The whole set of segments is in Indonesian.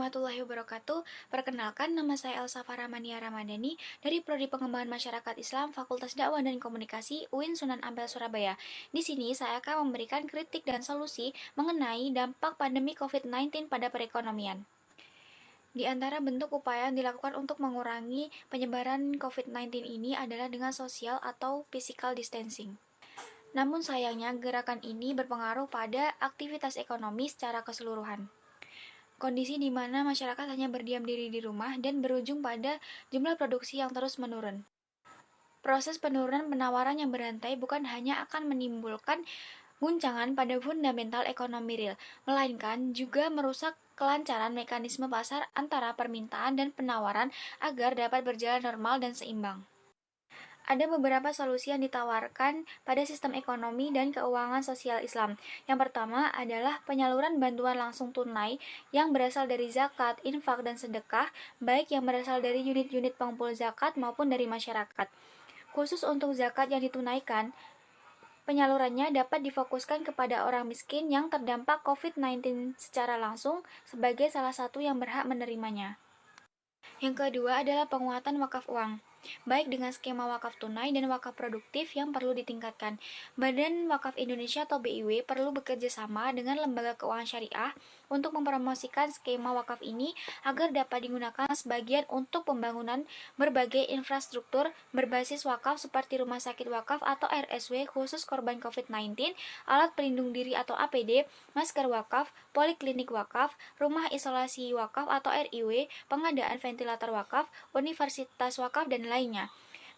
warahmatullahi wabarakatuh. Perkenalkan, nama saya Elsa Faramania Ramadhani dari Prodi Pengembangan Masyarakat Islam Fakultas Dakwah dan Komunikasi UIN Sunan Ampel Surabaya. Di sini saya akan memberikan kritik dan solusi mengenai dampak pandemi COVID-19 pada perekonomian. Di antara bentuk upaya yang dilakukan untuk mengurangi penyebaran COVID-19 ini adalah dengan social atau physical distancing. Namun sayangnya gerakan ini berpengaruh pada aktivitas ekonomi secara keseluruhan. Kondisi di mana masyarakat hanya berdiam diri di rumah dan berujung pada jumlah produksi yang terus menurun. Proses penurunan penawaran yang berantai bukan hanya akan menimbulkan guncangan pada fundamental ekonomi real, melainkan juga merusak kelancaran mekanisme pasar antara permintaan dan penawaran agar dapat berjalan normal dan seimbang. Ada beberapa solusi yang ditawarkan pada sistem ekonomi dan keuangan sosial Islam. Yang pertama adalah penyaluran bantuan langsung tunai yang berasal dari zakat, infak, dan sedekah, baik yang berasal dari unit-unit pengumpul zakat maupun dari masyarakat. Khusus untuk zakat yang ditunaikan, penyalurannya dapat difokuskan kepada orang miskin yang terdampak COVID-19 secara langsung sebagai salah satu yang berhak menerimanya. Yang kedua adalah penguatan wakaf uang, baik dengan skema wakaf tunai dan wakaf produktif yang perlu ditingkatkan. Badan Wakaf Indonesia atau BIW perlu bekerja sama dengan lembaga keuangan syariah untuk mempromosikan skema wakaf ini agar dapat digunakan sebagian untuk pembangunan berbagai infrastruktur berbasis wakaf seperti rumah sakit wakaf atau RSW khusus korban COVID-19, alat pelindung diri atau APD, masker wakaf, poliklinik wakaf, rumah isolasi wakaf atau RIW, pengadaan ventilator wakaf, universitas wakaf, dan lainnya.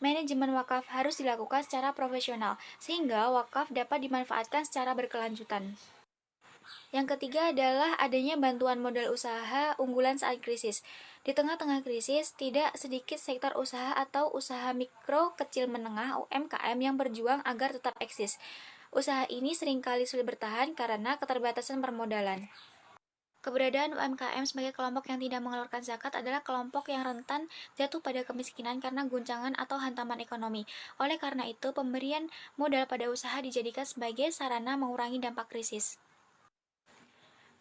Manajemen wakaf harus dilakukan secara profesional, sehingga wakaf dapat dimanfaatkan secara berkelanjutan. Yang ketiga adalah adanya bantuan modal usaha unggulan saat krisis. Di tengah-tengah krisis, tidak sedikit sektor usaha atau usaha mikro, kecil, menengah (UMKM) yang berjuang agar tetap eksis. Usaha ini seringkali sulit bertahan karena keterbatasan permodalan. Keberadaan UMKM sebagai kelompok yang tidak mengeluarkan zakat adalah kelompok yang rentan jatuh pada kemiskinan karena guncangan atau hantaman ekonomi. Oleh karena itu, pemberian modal pada usaha dijadikan sebagai sarana mengurangi dampak krisis.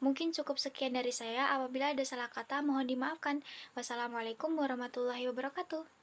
Mungkin cukup sekian dari saya. Apabila ada salah kata, mohon dimaafkan. Wassalamualaikum warahmatullahi wabarakatuh.